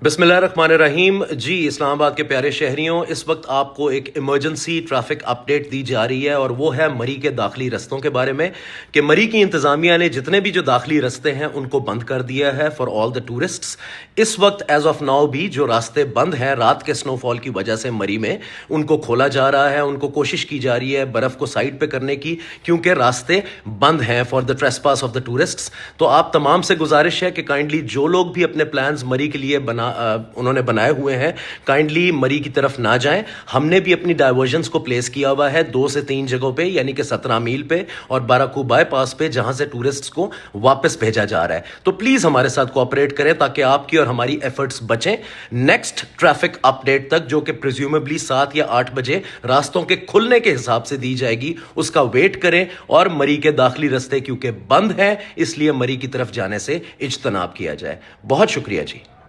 बिस्मिल्लाहिर्रहमानिर्रहीम जी। इस्लामाबाद के प्यारे शहरियों, इस वक्त आपको एक इमरजेंसी ट्रैफिक अपडेट दी जा रही है और वो है मरी के दाखिली रस्तों के बारे में कि मरी की इंतज़ामिया ने जितने भी जो दाखिली रस्ते हैं उनको बंद कर दिया है फॉर ऑल द टूरिस्ट्स। इस वक्त एज ऑफ नाउ भी जो रास्ते बंद हैं रात के स्नोफॉल की वजह से मरी में, उनको खोला जा रहा है। उनको कोशिश की जा रही है बर्फ़ को साइड पे करने की, क्योंकि रास्ते बंद हैं for the trespass of the tourists. तो आप तमाम से गुजारिश है कि काइंडली जो लोग भी अपने प्लान्स मरी के लिए उन्होंने बनाए हुए हैं, काइंडली मरी की तरफ ना जाएं। हमने भी अपनी डाइवर्जन्स को प्लेस किया हुआ है 2 से 3 जगहों पे, यानी कि 17 मील पे और बाराकू बाईपास पे, जहां से टूरिस्ट्स को वापस भेजा जा रहा है। तो प्लीज हमारे साथ कोऑपरेट करें ताकि आपकी और हमारी एफर्ट्स बचें। नेक्स्ट ट्रैफिक अपडेट तक, जो कि प्रिज्यूमेबली 7 या 8 बजे रास्तों के खुलने के हिसाब से दी जाएगी, उसका वेट करें। और मरी के दाखिली रास्ते क्योंकि बंद हैं, इसलिए मरी की तरफ जाने से इज्तनाब किया जाए। बहुत शुक्रिया जी।